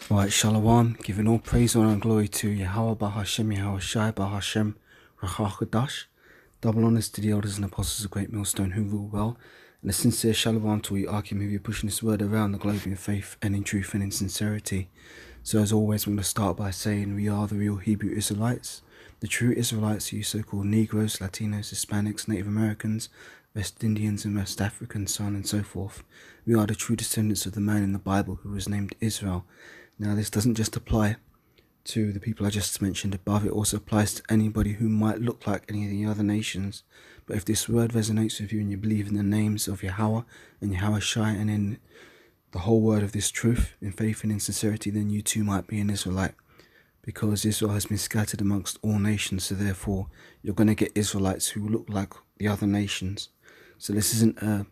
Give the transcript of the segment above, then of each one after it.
Right, Shalom, giving all praise, honor, and glory to Yahweh Bahashem, Yahweh Shai Bahashem, Rachakodash. Double honors to the elders and apostles of Great Millstone who rule well, and a sincere Shalom to you, Akim, who are pushing this word around the globe in faith and in truth and in sincerity. So, as always, I'm going to start by saying we are the real Hebrew Israelites, the true Israelites, you so called Negroes, Latinos, Hispanics, Native Americans, West Indians, and West Africans, so on and so forth. We are the true descendants of the man in the Bible who was named Israel. Now, this doesn't just apply to the people I just mentioned above, it also applies to anybody who might look like any of the other nations. But if this word resonates with you and you believe in the names of Yahweh and Yahweh Shai and in the whole word of this truth, in faith and in sincerity, then you too might be an Israelite. Because Israel has been scattered amongst all nations, so therefore you're going to get Israelites who look like the other nations. So this isn't a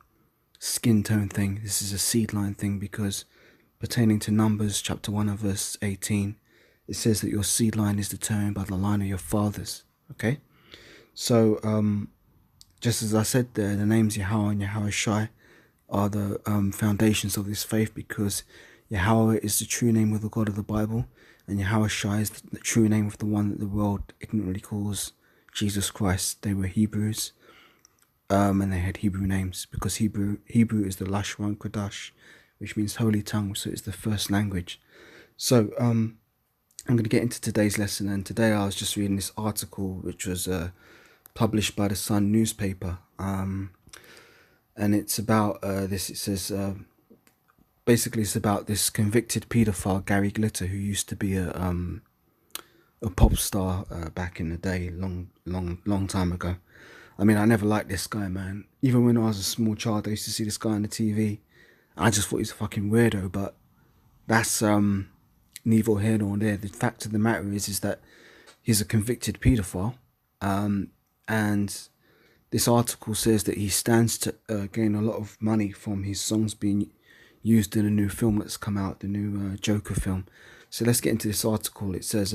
skin tone thing, this is a seed line thing, because pertaining to Numbers chapter 1 and verse 18, it says that your seed line is determined by the line of your fathers. Okay? So, just as I said there, the names Yahweh and Yahweh Shai are the foundations of this faith, because Yahweh is the true name of the God of the Bible, and Yahweh Shai is the true name of the one that the world ignorantly calls Jesus Christ. They were Hebrews, and they had Hebrew names, because Hebrew is the Lashon Kodash, which means holy tongue, so it's the first language. So I'm going to get into today's lesson, and today I was just reading this article which was published by the Sun newspaper, and it's about this. It says basically it's about this convicted paedophile Gary Glitter, who used to be a pop star back in the day, long time ago. I mean, I never liked this guy, man. Even when I was a small child, I used to see this guy on the TV. I just thought he was a fucking weirdo, but that's neither here nor there. The fact of the matter is that he's a convicted paedophile, and this article says that he stands to gain a lot of money from his songs being used in a new film that's come out, the new Joker film. So let's get into this article. It says,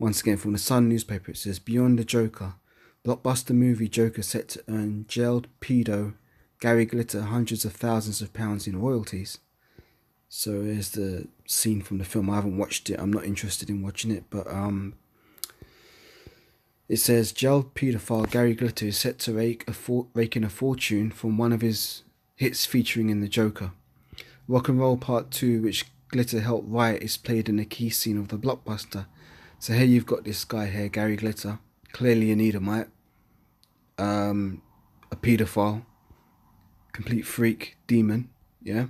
once again from the Sun newspaper, it says, Beyond the Joker, blockbuster movie Joker set to earn jailed pedo Gary Glitter hundreds of thousands of pounds in royalties. So here's the scene from the film. I haven't watched it. I'm not interested in watching it. But it says, jailed paedophile Gary Glitter is set to rake in a fortune from one of his hits featuring in the Joker. Rock and Roll Part 2, which Glitter helped write, is played in a key scene of the blockbuster. So here you've got this guy here, Gary Glitter, clearly an Edomite, a paedophile, complete freak, demon, yeah?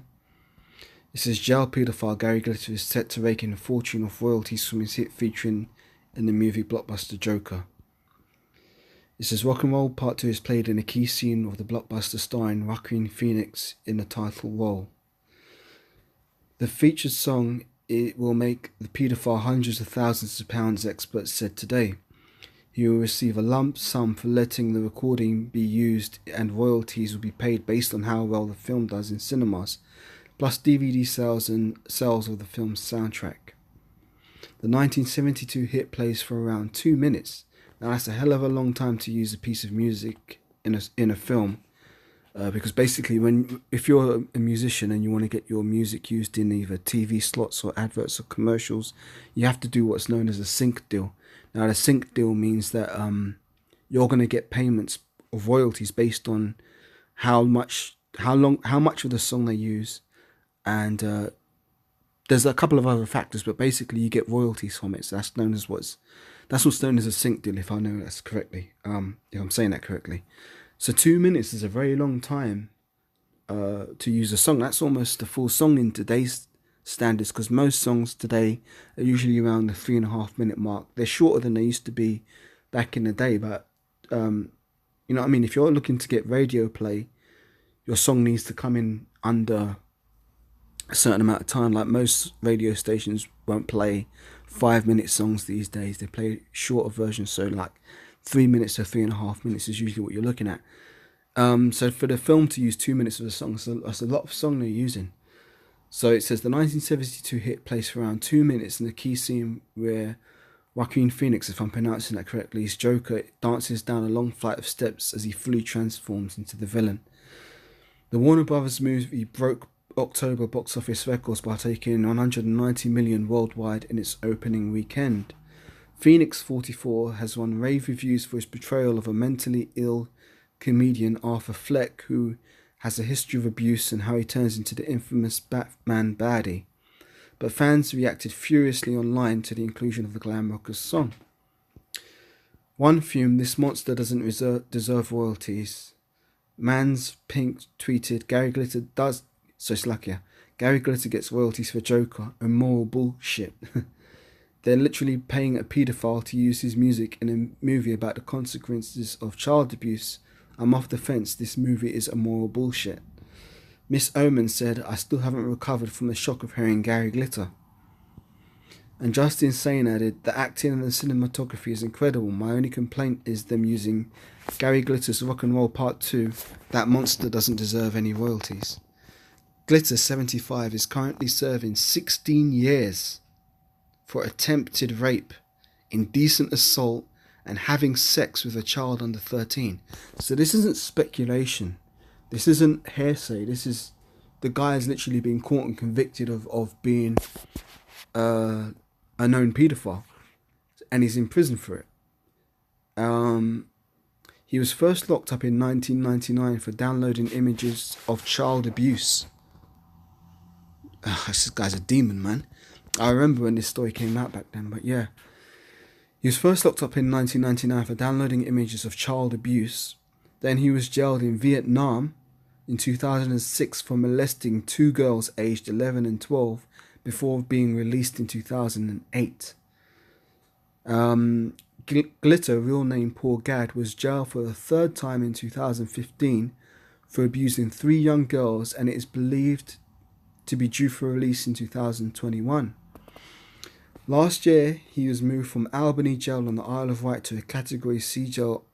It says, jail paedophile Gary Glitter is set to rake in a fortune of royalties from his hit featuring in the movie blockbuster Joker. It says, Rock and Roll Part 2 is played in a key scene of the blockbuster starring Joaquin Phoenix in the title role. The featured song, it will make the paedophile hundreds of thousands of pounds, experts said today. He will receive a lump sum for letting the recording be used, and royalties will be paid based on how well the film does in cinemas, plus DVD sales and sales of the film's soundtrack. The 1972 hit plays for around 2 minutes. Now that's a hell of a long time to use a piece of music in a film, because basically if you're a musician and you want to get your music used in either TV slots or adverts or commercials, you have to do what's known as a sync deal. Now the sync deal means that you're going to get payments of royalties based on how much of the song they use, and there's a couple of other factors, but basically you get royalties from it. So that's what's known as a sync deal, if I know that's correctly. If I'm saying that correctly. So 2 minutes is a very long time to use a song. That's almost a full song in today's standards, because most songs today are usually around the 3.5 minute mark. They're shorter than they used to be back in the day, but you know what I mean? If you're looking to get radio play, your song needs to come in under a certain amount of time. Like most radio stations won't play 5-minute songs these days. They play shorter versions, so like 3 minutes to 3.5 minutes is usually what you're looking at. So for the film to use 2 minutes of a song, so that's a lot of song they're using. So it says the 1972 hit plays for around 2 minutes in the key scene where Joaquin Phoenix, if I'm pronouncing that correctly, his Joker dances down a long flight of steps as he fully transforms into the villain. The Warner Brothers movie broke October box office records by taking 190 million worldwide in its opening weekend. Phoenix 44 has won rave reviews for his portrayal of a mentally ill comedian Arthur Fleck, who has a history of abuse, and how he turns into the infamous Batman baddie. But fans reacted furiously online to the inclusion of the glam rocker's song. One fume, "This monster doesn't deserve royalties." Mans Pink tweeted, Gary Glitter gets royalties for Joker, immoral bullshit. They're literally paying a paedophile to use his music in a movie about the consequences of child abuse. I'm off the fence, this movie is immoral bullshit. Miss Omen said, I still haven't recovered from the shock of hearing Gary Glitter. And Justin Sane added, the acting and the cinematography is incredible. My only complaint is them using Gary Glitter's Rock and Roll Part 2. That monster doesn't deserve any royalties. Glitter, 75, is currently serving 16 years for attempted rape, indecent assault, and having sex with a child under 13. So this isn't speculation. This isn't hearsay. This is, the guy has literally been caught and convicted of being a known paedophile, and he's in prison for it. He was first locked up in 1999 for downloading images of child abuse. This guy's a demon, man. I remember when this story came out back then, but yeah. He was first locked up in 1999 for downloading images of child abuse. Then he was jailed in Vietnam in 2006 for molesting 2 girls aged 11 and 12 before being released in 2008. Glitter, real name Paul Gadd, was jailed for the 3rd time in 2015 for abusing 3 young girls, and it is believed to be due for release in 2021. Last year, he was moved from Albany Jail on the Isle of Wight to a Category C jail,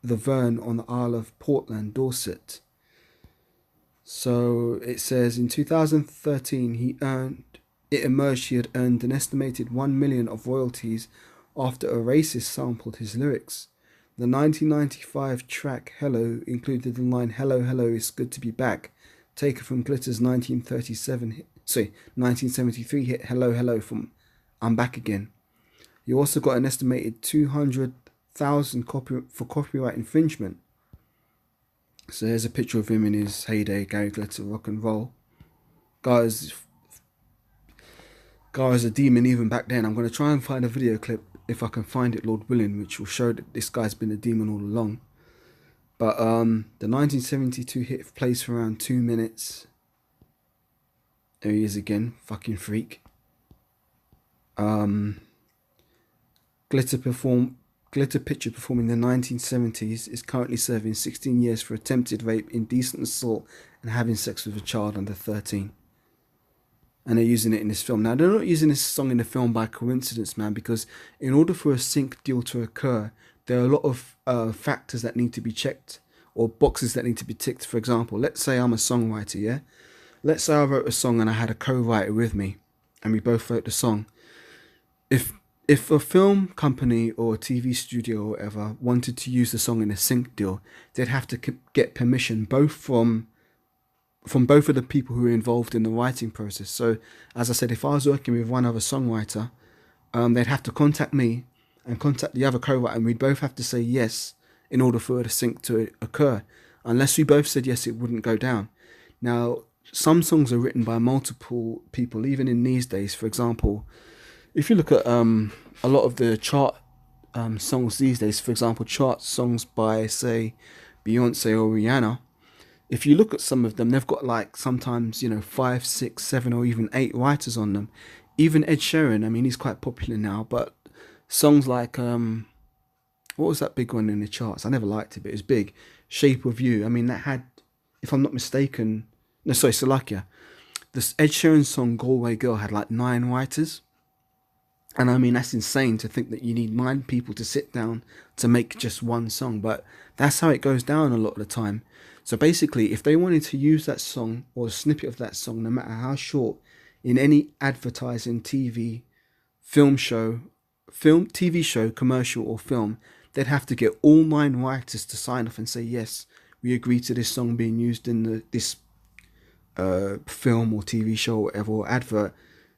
the Verne, on the Isle of Portland, Dorset. So it says in 2013 it emerged he had earned an estimated 1 million of royalties after a racist sampled his lyrics. The 1995 track Hello included the line "Hello, hello, it's good to be back," taken from Glitter's 1973 hit Hello, hello from I'm Back Again. He also got an estimated 200,000 for copyright infringement. So here's a picture of him in his heyday, Gary Glitter, rock and roll. Guy was a demon even back then. I'm going to try and find a video clip, if I can find it, Lord willing, which will show that this guy's been a demon all along. But the 1972 hit plays for around 2 minutes. There he is again, fucking freak. Glitter Picture, performing in the 1970s, is currently serving 16 years for attempted rape, indecent assault, and having sex with a child under 13. And they're using it in this film. Now, they're not using this song in the film by coincidence, man, because in order for a sync deal to occur, there are a lot of factors that need to be checked, or boxes that need to be ticked. For example, let's say I'm a songwriter, yeah? Let's say I wrote a song and I had a co-writer with me, and we both wrote the song. If a film company or a TV studio or whatever wanted to use the song in a sync deal, they'd have to get permission both from both of the people who are involved in the writing process. So, as I said, if I was working with one other songwriter, they'd have to contact me and contact the other co-writer, and we'd both have to say yes in order for the sync to occur. Unless we both said yes, it wouldn't go down. Now, some songs are written by multiple people, even in these days. For example, if you look at a lot of the chart songs these days, for example, chart songs by, say, Beyonce or Rihanna, if you look at some of them, they've got like sometimes, 5, 6, 7 or even 8 writers on them. Even Ed Sheeran, I mean, he's quite popular now, but songs like, what was that big one in the charts? I never liked it, but it was big. Shape of You. I mean, that had, if I'm not mistaken, Salakia. This Ed Sheeran song Galway Girl had like 9 writers. And I mean, that's insane to think that you need 9 people to sit down to make just one song. But that's how it goes down a lot of the time. So basically, if they wanted to use that song or a snippet of that song, no matter how short, in any advertising, TV show, commercial or film, they'd have to get all 9 writers to sign off and say, yes, we agree to this song being used in this film or TV show or whatever, or advert,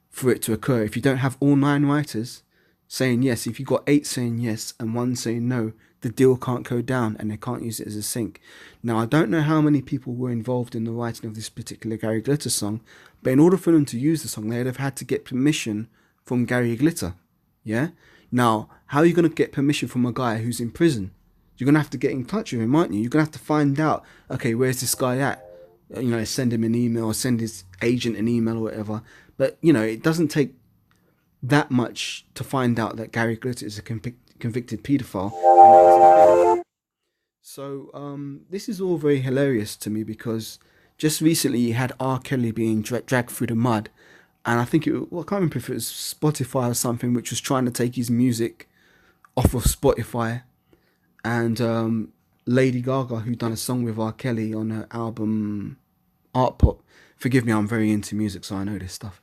for it to occur. If you don't have all 9 writers saying yes, if you've got 8 saying yes and 1 saying no, the deal can't go down and they can't use it as a sync. Now, I don't know how many people were involved in the writing of this particular Gary Glitter song, but in order for them to use the song, they'd have had to get permission from Gary Glitter. Yeah? Now, how are you going to get permission from a guy who's in prison? You're going to have to get in touch with him, aren't you? You're going to have to find out, okay, where's this guy at? You know, send him an email or send his agent an email or whatever. But, you know, it doesn't take that much to find out that Gary Glitter is a convicted paedophile. So this is all very hilarious to me, because just recently you had R. Kelly being dragged through the mud, and I think I can't remember if it was Spotify or something, which was trying to take his music off of Spotify, and Lady Gaga, who done a song with R. Kelly on her album Art Pop. Forgive me, I'm very into music, so I know this stuff.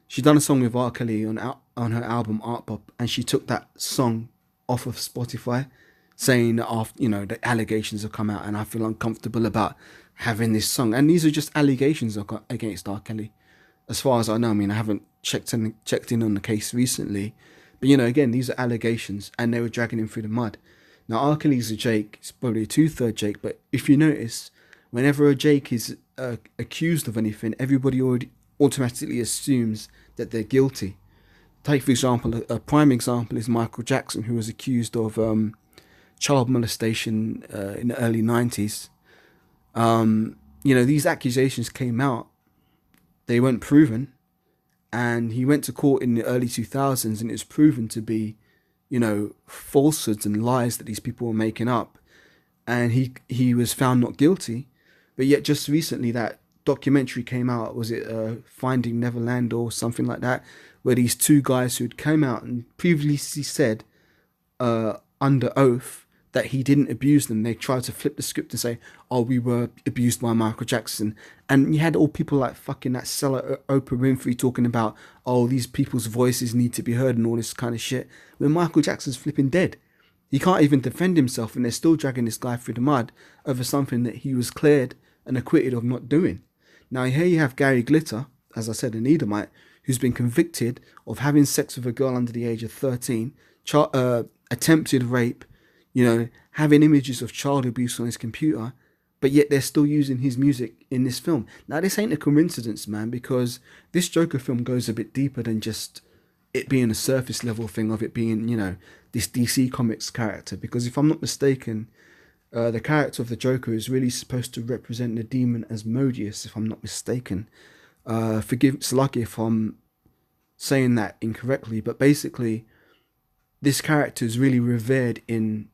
She done a song with R. Kelly on her album Art Pop, and she took that song off of Spotify, saying that after, you know, the allegations have come out, and I feel uncomfortable about having this song. And these are just allegations against R. Kelly, as far as I know. I mean, I haven't checked in on the case recently, but you know, again, these are allegations, and they were dragging him through the mud. Now, R. Kelly's a Jake. It's probably a 2/3 Jake, but if you notice, whenever a Jake is accused of anything, everybody already automatically assumes that they're guilty. Take, for example, a prime example is Michael Jackson, who was accused of child molestation in the early 90s. You know, these accusations came out, they weren't proven, and he went to court in the early 2000s, and it was proven to be, you know, falsehoods and lies that these people were making up, and he was found not guilty. But yet just recently that documentary came out, was it Finding Neverland or something like that, where these 2 guys who'd come out and previously said under oath that he didn't abuse them, they tried to flip the script and say, oh, we were abused by Michael Jackson. And you had all people like fucking that seller Oprah Winfrey talking about, oh, these people's voices need to be heard and all this kind of shit, when Michael Jackson's flipping dead. He can't even defend himself, and they're still dragging this guy through the mud over something that he was cleared and acquitted of not doing. Now, here you have Gary Glitter, as I said, an Edomite, who's been convicted of having sex with a girl under the age of 13, attempted rape, you know, having images of child abuse on his computer, but yet they're still using his music in this film. Now, this ain't a coincidence, man, because this Joker film goes a bit deeper than just it being a surface level thing of it being, you know, this DC Comics character. Because if I'm not mistaken, the character of the Joker is really supposed to represent the demon Asmodeus, if I'm not mistaken. Forgive Sluggy if I'm saying that incorrectly, but basically this character is really revered in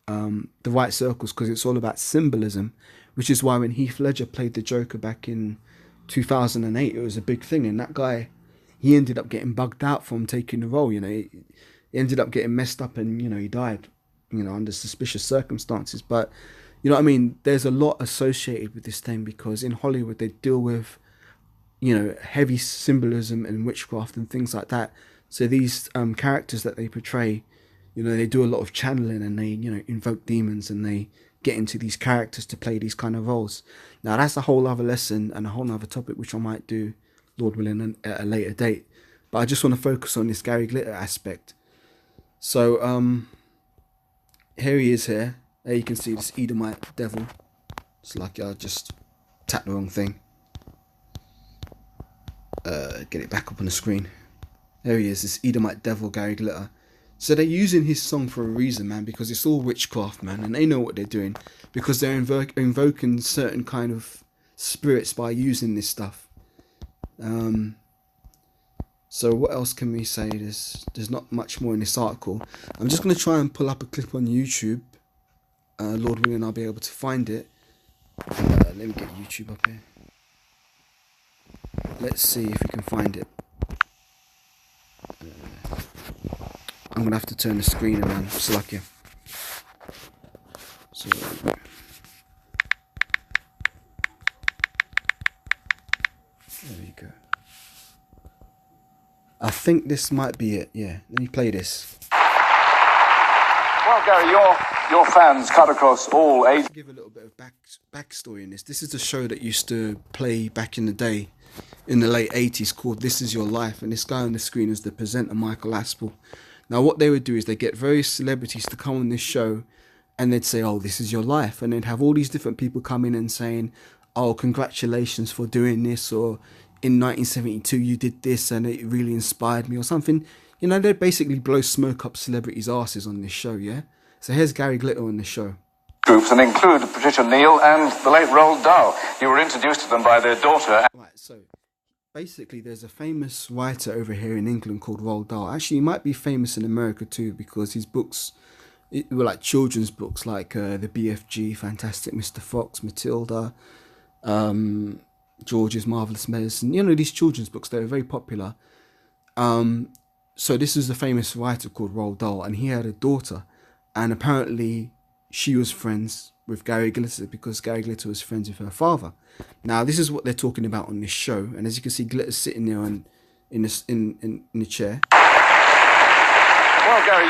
the right circles, because it's all about symbolism, which is why when Heath Ledger played the Joker back in 2008, it was a big thing. And that guy, he ended up getting bugged out from taking the role. You know, he ended up getting messed up, and, you know, he died, you know, under suspicious circumstances. But, you know what I mean, there's a lot associated with this thing, because in Hollywood they deal with, you know, heavy symbolism and witchcraft and things like that. So these characters that they portray, you know, they do a lot of channeling, and they, you know, invoke demons, and they get into these characters to play these kind of roles. Now, that's a whole other lesson and a whole other topic, which I might do, Lord willing, at a later date. But I just want to focus on this Gary Glitter aspect. So, here he is here. There you can see this Edomite devil. It's like I just tapped the wrong thing. Get it back up on the screen. There he is, this Edomite devil, Gary Glitter. So they're using his song for a reason, man, because it's all witchcraft, man, and they know what they're doing, because they're invoking certain kind of spirits by using this stuff. So what else can we say? There's not much more in this article. I'm just going to try and pull up a clip on YouTube. Lord willing, I'll be able to find it. Let me get YouTube up here. Let's see if we can find it. I'm going to have to turn the screen around. Slakia. So, there you go. I think this might be it. Yeah, let me play this. Well, Gary, your fans cut across all ages. To give a little bit of backstory in this. This is a show that used to play back in the day, in the late 80s, called This Is Your Life, and this guy on the screen is the presenter, Michael Aspel. Now what they would do is they get various celebrities to come on this show, and they'd say, oh, this is your life, and they'd have all these different people come in and saying, oh, congratulations for doing this, or in 1972 you did this and it really inspired me, or something. You know, they'd basically blow smoke up celebrities' asses on this show, yeah? So here's Gary Glitter on the show. Groups and include Patricia Neal and the late Roald Dahl. You were introduced to them by their daughter. Right, so basically there's a famous writer over here in England called Roald Dahl. Actually, he might be famous in America too, because his books were like children's books, like the BFG, Fantastic Mr. Fox, Matilda, George's Marvelous Medicine. You know, these children's books, they were very popular. So this is a famous writer called Roald Dahl, and he had a daughter, and apparently she was friends with Gary Glitter because Gary Glitter was friends with her father. Now this is what they're talking about on this show, and as you can see, Glitter's sitting there in the chair. Well, Gary,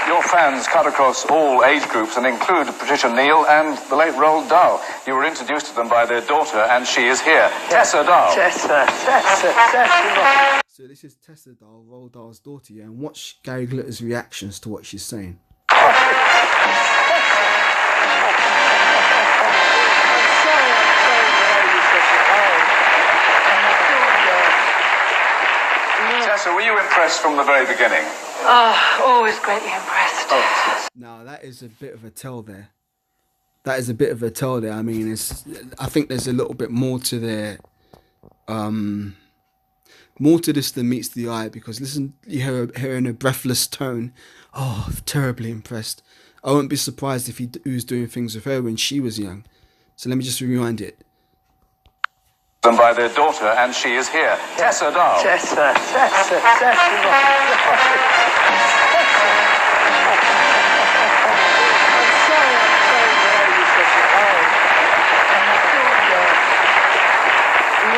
your fans cut across all age groups and include Patricia Neal and the late Roald Dahl. You were introduced to them by their daughter, and she is here, Tessa Dahl. Tessa. So this is Tessa Dahl, Roald Dahl's daughter, yeah, and watch Gary Glitter's reactions to what she's saying. Tessa, were you impressed from the very beginning? Oh, always greatly impressed. Now that is a bit of a tell there. That is a bit of a tell there. I mean, I think there's a little bit more to there. More to this than meets the eye, because listen, you hear her in a breathless tone. Oh, terribly impressed. I wouldn't be surprised if he was doing things with her when she was young. So let me just rewind it. Them by their daughter, and she is here, Tessa Dahl. Tessa.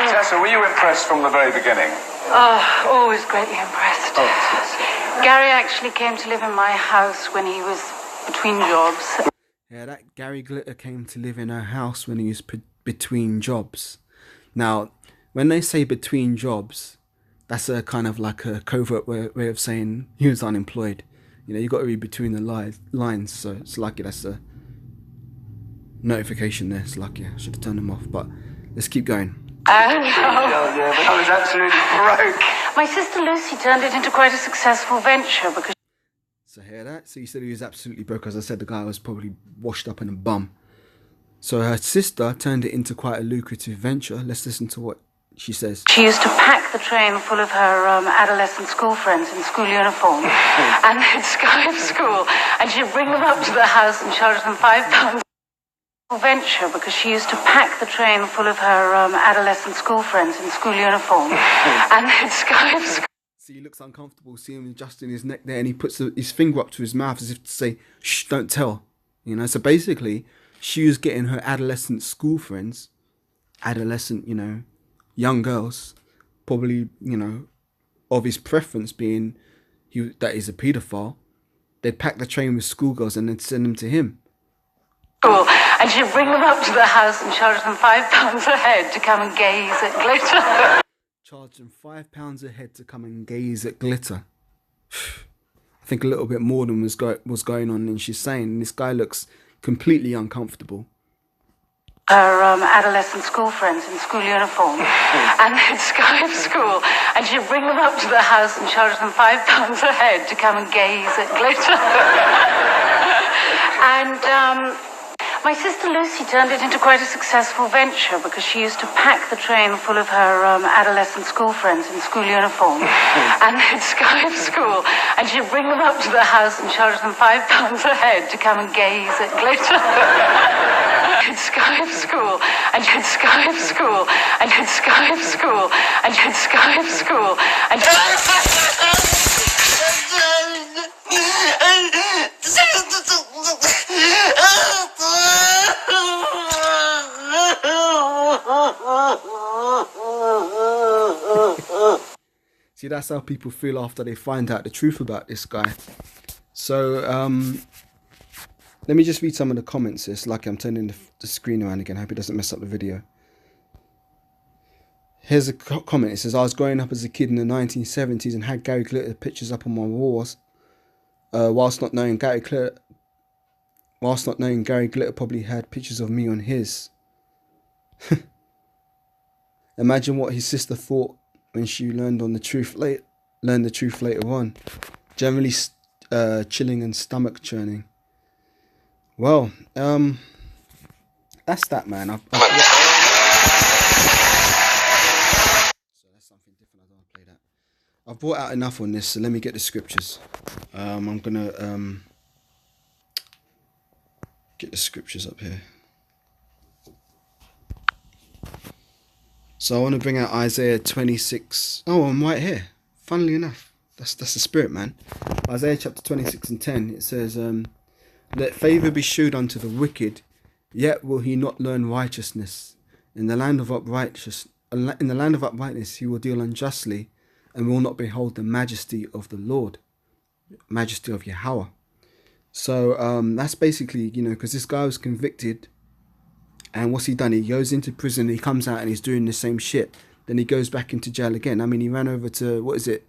Tessa, were you impressed from the very beginning? Oh, always greatly impressed. Gary actually came to live in my house when he was between jobs. Yeah, that Gary Glitter came to live in her house when he was between jobs. Now, when they say between jobs, that's a kind of like a covert way of saying he was unemployed. You know, you got to read between the lines, so it's lucky that's a notification there. It's lucky. I should have turned them off, but let's keep going. I was absolutely broke. My sister Lucy turned it into quite a successful venture because... So hear that? So you said he was absolutely broke. As I said, the guy was probably washed up in a bum. So her sister turned it into quite a lucrative venture. Let's listen to what she says. She used to pack the train full of her adolescent school friends in school uniform and they'd Skype school, and she'd bring them up to the house and charge them £5 venture because she used to pack the train full of her adolescent school friends in school uniform and they'd Skype school. See, he looks uncomfortable, see him adjusting his neck there, and he puts his finger up to his mouth as if to say, shh, don't tell. You know, so basically, she was getting her adolescent school friends, adolescent, you know, young girls, probably, you know, of his preference being that he's a paedophile. They'd pack the train with schoolgirls and they'd send them to him. And she'd bring them up to the house and charge them £5 a head to come and gaze at glitter. Charge them £5 a head to come and gaze at glitter. I think a little bit more than was going on than she's saying. This guy looks completely uncomfortable. Her adolescent school friends in school uniform and they'd Skype school, and she'd bring them up to the house and charge them £5 a head to come and gaze at glitter. And my sister Lucy turned it into quite a successful venture because she used to pack the train full of her adolescent school friends in school uniform and they'd Skype school, and she'd bring them up to the house and charge them £5 a head to come and gaze at glitter. She'd Skype school, and she'd Skype school, and she'd Skype school, and she'd Skype school, and See, that's how people feel after they find out the truth about this guy. So, Let me just read some of the comments. It's like I'm turning the screen around again. I hope it doesn't mess up the video. Here's a comment. It says, I was growing up as a kid in the 1970s and had Gary Glitter pictures up on my walls. Whilst not knowing Gary Glitter probably had pictures of me on his. Imagine what his sister thought when she learned the truth later on. Generally chilling and stomach churning. Well, that's that, man. So that's something different. I don't want to play that. I've brought out enough on this, so let me get the scriptures. I'm gonna get the scriptures up here. So I want to bring out Isaiah 26. Oh, I'm right here. Funnily enough, that's the spirit, man. Isaiah chapter 26 and 10. It says, let favor be shewed unto the wicked, yet will he not learn righteousness. In the land of uprightness, he will deal unjustly, and will not behold the majesty of the Lord, majesty of Yahweh. So that's basically, because this guy was convicted, and what's he done? He goes into prison, he comes out and he's doing the same shit. Then he goes back into jail again. I mean, he ran over to,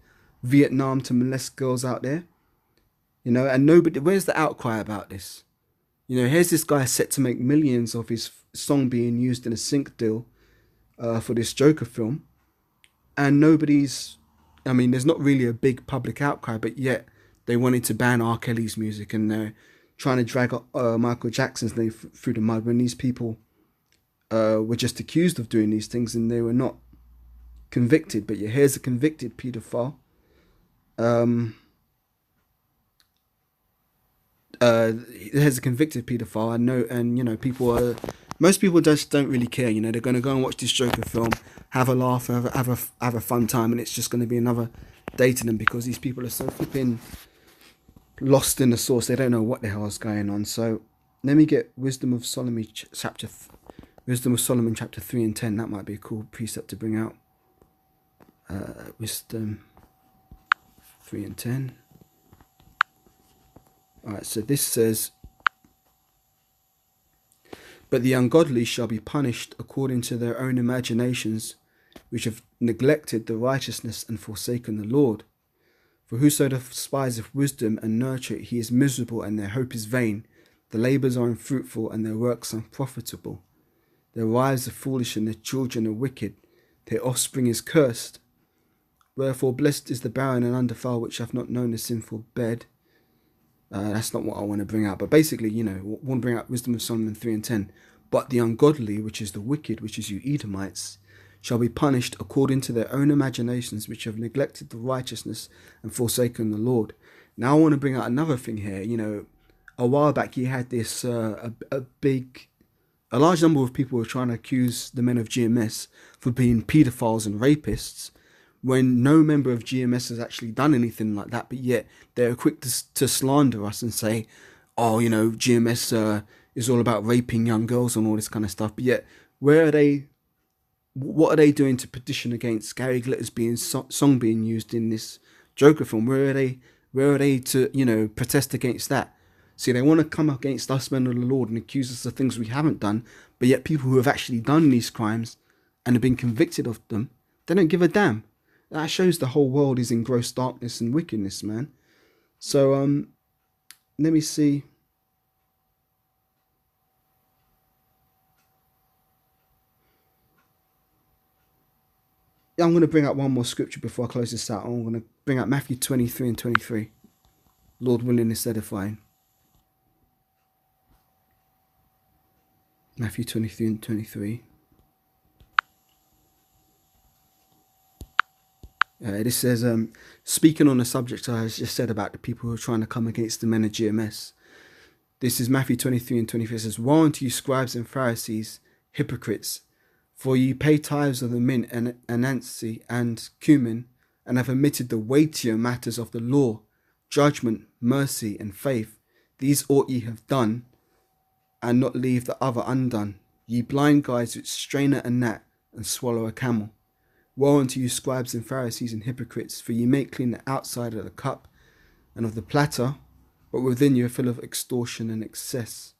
Vietnam to molest girls out there. And nobody, where's the outcry about this? Here's this guy set to make millions of his song being used in a sync deal for this Joker film. And there's not really a big public outcry, but yet they wanted to ban R. Kelly's music, and they're trying to drag Michael Jackson's name through the mud when these people were just accused of doing these things and they were not convicted. But yeah, here's a convicted paedophile. There's a convicted paedophile. I know, and most people just don't really care. They're going to go and watch this Joker film, have a laugh, have a fun time, and it's just going to be another day to them because these people are so flipping lost in the sauce. They don't know what the hell is going on. So let me get Wisdom of Solomon chapter 3 and 10. That might be a cool precept to bring out. Wisdom 3 and 10. Alright, so this says, but the ungodly shall be punished according to their own imaginations, which have neglected the righteousness and forsaken the Lord. For whoso despiseth wisdom and nurture it, he is miserable, and their hope is vain. Their labours are unfruitful, and their works unprofitable. Their wives are foolish, and their children are wicked. Their offspring is cursed. Wherefore blessed is the barren and undefiled, which have not known a sinful bed. That's not what I want to bring out. But basically, I want to bring out Wisdom of Solomon 3 and 10. But the ungodly, which is the wicked, which is you Edomites, shall be punished according to their own imaginations, which have neglected the righteousness and forsaken the Lord. Now I want to bring out another thing here. A while back you had this, a large number of people were trying to accuse the men of GMS for being paedophiles and rapists, when no member of GMS has actually done anything like that, but yet they're quick to slander us and say, oh, GMS is all about raping young girls and all this kind of stuff. But yet, what are they doing to petition against Gary Glitter's song being used in this Joker film? Where are they to, protest against that? See, they want to come against us men of the Lord and accuse us of things we haven't done, but yet people who have actually done these crimes and have been convicted of them, they don't give a damn. That shows the whole world is in gross darkness and wickedness, man. So, let me see. I'm going to bring out one more scripture before I close this out. I'm going to bring out Matthew 23 and 23. Lord willing, is edifying. Matthew 23 and 23. This says, speaking on the subject I just said about the people who are trying to come against the men of GMS. This is Matthew 23 and 23. It says, woe unto you, scribes and Pharisees, hypocrites, for ye pay tithes of the mint and anansi and cumin, and have omitted the weightier matters of the law, judgment, mercy, and faith. These ought ye have done, and not leave the other undone. Ye blind guides which strain at a gnat and swallow a camel. Woe unto you, scribes and Pharisees and hypocrites, for ye make clean the outside of the cup and of the platter, but within you are full of extortion and excess.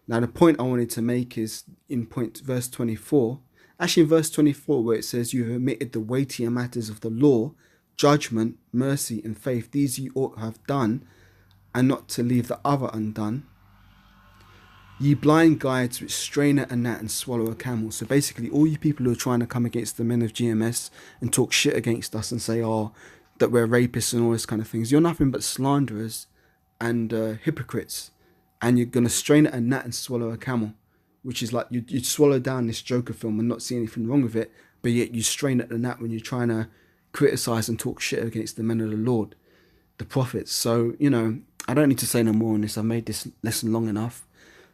Now, the point I wanted to make is in verse 24, actually in verse 24, where it says, you have omitted the weightier matters of the law, judgment, mercy, and faith. These you ought to have done, and not to leave the other undone. Ye blind guides which strain at a gnat and swallow a camel. So basically, all you people who are trying to come against the men of GMS and talk shit against us and say, oh, that we're rapists and all this kind of things, you're nothing but slanderers and hypocrites. And you're going to strain at a gnat and swallow a camel, which is like you'd swallow down this Joker film and not see anything wrong with it, but yet you strain at the gnat when you're trying to criticize and talk shit against the men of the Lord, the prophets. So, you know, I don't need to say no more on this. I've made this lesson long enough.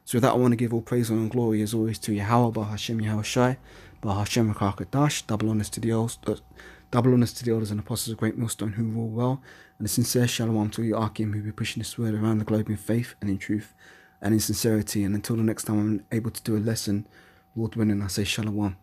So with that, I want to give all praise and glory as always to Yahweh, Bahashem, Yahweh Shai, Bahashem, Rakakadash, double honors to the elders and apostles of Great Millstone who rule well, and a sincere shalom to you Akim who be pushing this word around the globe in faith and in truth and in sincerity. And until the next time I'm able to do a lesson, Lord willing, I say shalom.